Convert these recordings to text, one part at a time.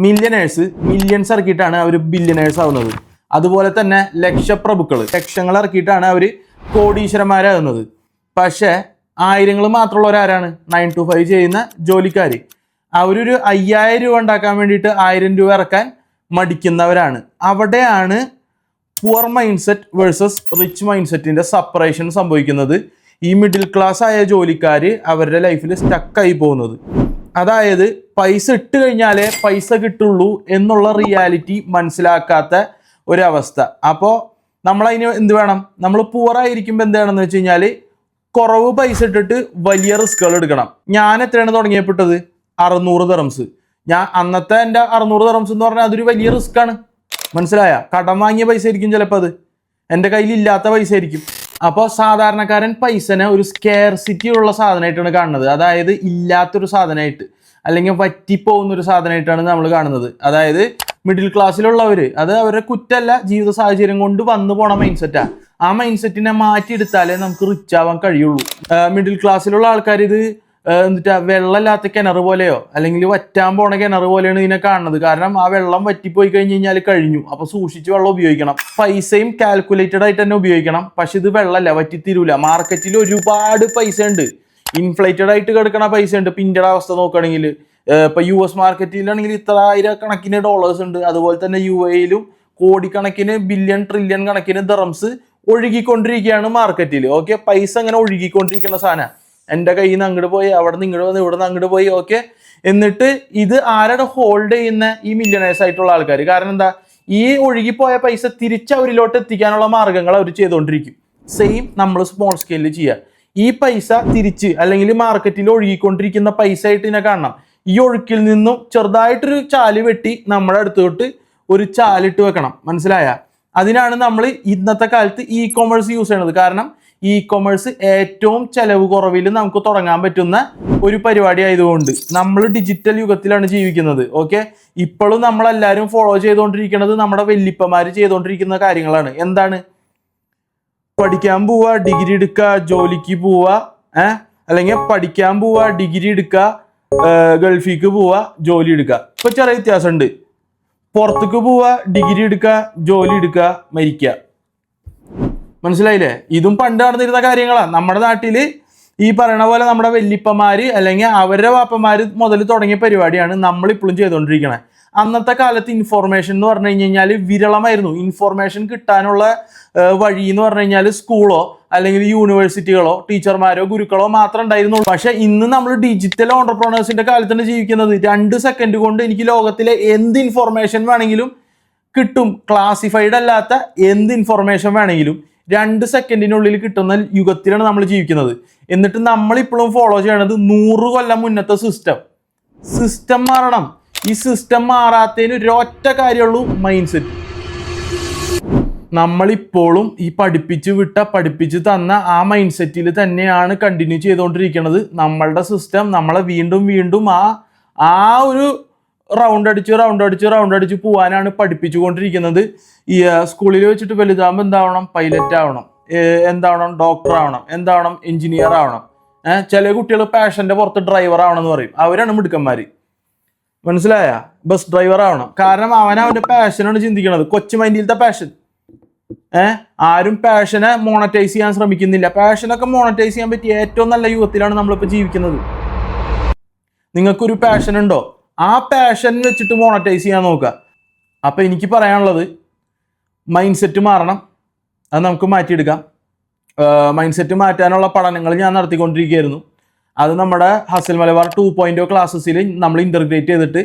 Millionaires millions ഇറക്കിയിട്ടാണ് അവർ billionaires ആവുന്നത്. അതുപോലെ തന്നെ ലക്ഷപ്രഭുക്കൾ ലക്ഷങ്ങൾ ഇറക്കിയിട്ടാണ് അവർ കോടീശ്വരന്മാരാകുന്നത്. പക്ഷേ ആയിരങ്ങൾ മാത്രമുള്ളവരാരാണ്? 9 to 5 ചെയ്യുന്ന ജോലിക്കാർ. അവരൊരു 5000 രൂപ ഉണ്ടാക്കാൻ വേണ്ടിയിട്ട് 1000 രൂപ ഇറക്കാൻ മടിക്കുന്നവരാണ്. അവിടെയാണ് poor mind set versus rich mind സെറ്റിൻ്റെ സെപ്പറേഷൻ സംഭവിക്കുന്നത്. ഈ മിഡിൽ ക്ലാസ് ആയ ജോലിക്കാർ അവരുടെ ലൈഫിൽ സ്റ്റക്കായി പോകുന്നത്. അതായത് പൈസ ഇട്ട് കഴിഞ്ഞാലേ പൈസ കിട്ടുള്ളൂ എന്നുള്ള റിയാലിറ്റി മനസ്സിലാക്കാത്ത ഒരവസ്ഥ. അപ്പോൾ നമ്മളതിന് എന്ത് വേണം? നമ്മൾ പുവറായിരിക്കുമ്പോൾ എന്ത് വേണമെന്ന് വെച്ച് കഴിഞ്ഞാൽ കുറവ് പൈസ ഇട്ടിട്ട് വലിയ റിസ്കുകൾ എടുക്കണം. ഞാൻ എത്രയാണ് തുടങ്ങിയപ്പെട്ടത്? 600 ദിർഹംസ്. ഞാൻ അന്നത്തെ എൻ്റെ 600 ദിർഹംസ് എന്ന് പറഞ്ഞാൽ അതൊരു വലിയ റിസ്ക് ആണ്. മനസ്സിലായ? കടം വാങ്ങിയ പൈസ ആയിരിക്കും ചിലപ്പോൾ, അത് എൻ്റെ കയ്യിൽ ഇല്ലാത്ത പൈസ ആയിരിക്കും. അപ്പോൾ സാധാരണക്കാരൻ പൈസനെ ഒരു സ്കേർസിറ്റി ഉള്ള സാധനമായിട്ടാണ് കാണുന്നത്. അതായത് ഇല്ലാത്തൊരു സാധനമായിട്ട്, അല്ലെങ്കിൽ വറ്റിപ്പോകുന്നൊരു സാധനമായിട്ടാണ് നമ്മൾ കാണുന്നത്. അതായത് മിഡിൽ ക്ലാസ്സിലുള്ളവർ, അത് അവരുടെ കുറ്റമല്ല, ജീവിത സാഹചര്യം കൊണ്ട് വന്നു പോണ മൈൻഡ് സെറ്റാണ്. ആ മൈൻഡ് സെറ്റിനെ മാറ്റിയെടുത്താലേ നമുക്ക് റിച്ച് ആവാൻ കഴിയുള്ളൂ. മിഡിൽ ക്ലാസ്സിലുള്ള ആൾക്കാർ ഇത് എന്നിട്ട് വെള്ളമില്ലാത്ത കിണർ പോലെയോ അല്ലെങ്കിൽ വറ്റാൻ പോണ കിണർ പോലെയാണ് ഇതിനെ കാണുന്നത്. കാരണം ആ വെള്ളം വറ്റിപ്പോയി കഴിഞ്ഞ് കഴിഞ്ഞാൽ കഴിഞ്ഞു. അപ്പോൾ സൂക്ഷിച്ച് വെള്ളം ഉപയോഗിക്കണം. പൈസയും കാൽക്കുലേറ്റഡ് ആയിട്ട് തന്നെ ഉപയോഗിക്കണം. പക്ഷെ ഇത് വെള്ളമല്ല, വറ്റിത്തീരൂല. മാർക്കറ്റിൽ ഒരുപാട് പൈസ ഉണ്ട്, ഇൻഫ്ലേറ്റഡ് ആയിട്ട് കിടക്കണ പൈസ ഉണ്ട്. ഇപ്പം ഇന്ത്യയുടെ അവസ്ഥ നോക്കുകയാണെങ്കിൽ ഇപ്പം US മാർക്കറ്റിലാണെങ്കിൽ ഇത്ര ആയിരക്കണക്കിന് ഡോളേഴ്സ് ഉണ്ട്. അതുപോലെ തന്നെ UAEയിലും കോടിക്കണക്കിന് ബില്യൺ ട്രില്യൺ കണക്കിന് ദിർഹംസ് ഒഴുകിക്കൊണ്ടിരിക്കുകയാണ് മാർക്കറ്റിൽ. ഓക്കെ, പൈസ അങ്ങനെ ഒഴുകിക്കൊണ്ടിരിക്കുന്ന സാധനം. എൻ്റെ കയ്യിൽ നിന്ന് അങ്ങോട്ട് പോയി, അവിടെ നിന്ന് ഇങ്ങോട്ട് വന്ന്, ഇവിടെ നിന്ന് അങ്ങോട്ട് പോയി. ഓക്കെ, എന്നിട്ട് ഇത് ആരാണ് ഹോൾഡ് ചെയ്യുന്ന? ഈ മില്യണേഴ്സ് ആയിട്ടുള്ള ആൾക്കാർ. കാരണം എന്താ? ഈ ഒഴുകിപ്പോയ പൈസ തിരിച്ച് അവരിലോട്ട് എത്തിക്കാനുള്ള മാർഗങ്ങൾ അവർ ചെയ്തുകൊണ്ടിരിക്കും. സെയിം നമ്മൾ സ്മോൾ സ്കെയിലിൽ ചെയ്യുക. ഈ പൈസ തിരിച്ച് അല്ലെങ്കിൽ മാർക്കറ്റിൽ ഒഴുകിക്കൊണ്ടിരിക്കുന്ന പൈസ ആയിട്ട് ഇതിനെ കാണണം. ഈ ഒഴുക്കിൽ നിന്നും ചെറുതായിട്ടൊരു ചാല് വെട്ടി നമ്മുടെ അടുത്തോട്ട് ഒരു ചാലിട്ട് വെക്കണം. മനസ്സിലായ? അതിനാണ് നമ്മൾ ഇന്നത്തെ കാലത്ത് കൊമേഴ്സ് യൂസ് ചെയ്യണത്. കാരണം കൊമേഴ്സ് ഏറ്റവും ചെലവ് കുറവിൽ നമുക്ക് തുടങ്ങാൻ പറ്റുന്ന ഒരു പരിപാടി ആയതുകൊണ്ട്. നമ്മൾ ഡിജിറ്റൽ യുഗത്തിലാണ് ജീവിക്കുന്നത്. ഓക്കെ, ഇപ്പോഴും നമ്മളെല്ലാവരും ഫോളോ ചെയ്തുകൊണ്ടിരിക്കുന്നത് നമ്മുടെ വല്യപ്പന്മാർ ചെയ്തുകൊണ്ടിരിക്കുന്ന കാര്യങ്ങളാണ്. എന്താണ്? പഠിക്കാൻ പോവുക, ഡിഗ്രി എടുക്കുക, ജോലിക്ക് പോവുക, അല്ലെങ്കിൽ പഠിക്കാൻ പോവുക, ഡിഗ്രി എടുക്കുക, ഗൾഫിക്ക് പോവുക, ജോലി എടുക്കുക. ഇപ്പൊ ചെറിയ വ്യത്യാസമുണ്ട്. പുറത്തേക്ക് പോവുക, ഡിഗ്രി എടുക്കുക, ജോലി എടുക്കുക, മരിക്കുക. മനസ്സിലായില്ലേ? ഇതും പണ്ട് നടന്നിരുന്ന കാര്യങ്ങളാണ്. നമ്മുടെ നാട്ടില് ഈ പറയണ പോലെ നമ്മുടെ വല്യപ്പന്മാര് അല്ലെങ്കിൽ അവരുടെ വാപ്പന്മാര് മുതൽ തുടങ്ങിയ പരിപാടിയാണ് നമ്മളിപ്പോഴും ചെയ്തുകൊണ്ടിരിക്കണേ. അന്നത്തെ കാലത്ത് ഇൻഫോർമേഷൻ എന്ന് പറഞ്ഞു കഴിഞ്ഞാൽ വിരളമായിരുന്നു. ഇൻഫോർമേഷൻ കിട്ടാനുള്ള വഴി എന്ന് പറഞ്ഞു കഴിഞ്ഞാൽ സ്കൂളോ അല്ലെങ്കിൽ യൂണിവേഴ്സിറ്റികളോ ടീച്ചർമാരോ ഗുരുക്കളോ മാത്രം ഉണ്ടായിരുന്നുള്ളൂ. പക്ഷെ ഇന്ന് നമ്മൾ ഡിജിറ്റൽ ഓണ്ടർപ്രണേഴ്സിന്റെ കാലത്താണ് ജീവിക്കുന്നത്. 2 സെക്കൻഡ് കൊണ്ട് എനിക്ക് ലോകത്തിലെ എന്ത് ഇൻഫോർമേഷൻ വേണമെങ്കിലും കിട്ടും. ക്ലാസിഫൈഡ് അല്ലാത്ത എന്ത് ഇൻഫോർമേഷൻ വേണമെങ്കിലും 2 സെക്കൻഡിനുള്ളിൽ കിട്ടുന്ന യുഗത്തിലാണ് നമ്മൾ ജീവിക്കുന്നത്. എന്നിട്ട് നമ്മളിപ്പോഴും ഫോളോ ചെയ്യണത് 100 കൊല്ലം മുന്നത്തെ സിസ്റ്റം മാറണം. ഈ സിസ്റ്റം മാറാത്തതിന് ഒരൊറ്റ കാര്യമുള്ളൂ, മൈൻഡ് സെറ്റ്. നമ്മളിപ്പോഴും ഈ പഠിപ്പിച്ച് തന്ന ആ മൈൻഡ് സെറ്റിൽ തന്നെയാണ് കണ്ടിന്യൂ ചെയ്തുകൊണ്ടിരിക്കുന്നത്. നമ്മളുടെ സിസ്റ്റം നമ്മളെ വീണ്ടും ആ ഒരു റൗണ്ട് അടിച്ച് പോകാനാണ് പഠിപ്പിച്ചുകൊണ്ടിരിക്കുന്നത്. ഈ സ്കൂളിൽ വെച്ചിട്ട് വലുതാകുമ്പോൾ എന്താവണം? പൈലറ്റ് ആവണം, എന്താവണം? ഡോക്ടർ ആവണം, എന്താവണം? എഞ്ചിനീയർ ആവണം. ചില കുട്ടികൾ പാഷന്റെ പുറത്ത് ഡ്രൈവർ ആവണം എന്ന് പറയും. അവരാണ് മിടുക്കന്മാർ. മനസ്സിലായ? ബസ് ഡ്രൈവർ ആവണം. കാരണം അവന്റെ പാഷനാണ് ചിന്തിക്കുന്നത്. കൊച്ചു മൈൻഡിലത്തെ പാഷൻ. ആരും പാഷനെ മോണറ്റൈസ് ചെയ്യാൻ ശ്രമിക്കുന്നില്ല. പാഷനൊക്കെ മോണറ്റൈസ് ചെയ്യാൻ പറ്റിയ ഏറ്റവും നല്ല യുഗത്തിലാണ് നമ്മളിപ്പോൾ ജീവിക്കുന്നത്. നിങ്ങൾക്കൊരു പാഷൻ ഉണ്ടോ? ആ പാഷൻ വെച്ചിട്ട് മോണറ്റൈസ് ചെയ്യാൻ നോക്കുക. അപ്പം എനിക്ക് പറയാനുള്ളത്, മൈൻഡ് സെറ്റ് മാറണം. അത് നമുക്ക് മാറ്റിയെടുക്കാം. മൈൻഡ് സെറ്റ് മാറ്റാനുള്ള പഠനങ്ങൾ ഞാൻ നടത്തിക്കൊണ്ടിരിക്കുകയായിരുന്നു. അത് നമ്മുടെ ഹസൽ മലബാർ 2.0 ക്ലാസ്സസിൽ നമ്മൾ ഇൻ്റർഗ്രേറ്റ് ചെയ്തിട്ട്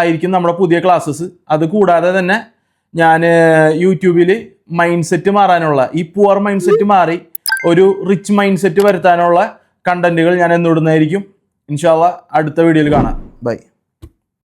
ആയിരിക്കും നമ്മുടെ പുതിയ ക്ലാസ്സസ്. അത് കൂടാതെ തന്നെ ഞാൻ യൂട്യൂബിൽ മൈൻഡ് സെറ്റ് മാറാനുള്ള, ഈ പുവർ മൈൻഡ് സെറ്റ് മാറി ഒരു റിച്ച് മൈൻഡ് സെറ്റ് വരുത്താനുള്ള കണ്ടന്റുകൾ ഞാൻ എന്നിടുന്നതായിരിക്കും. ഇൻഷാ അല്ലാഹ് അടുത്ത വീഡിയോയിൽ കാണാം. ബൈ.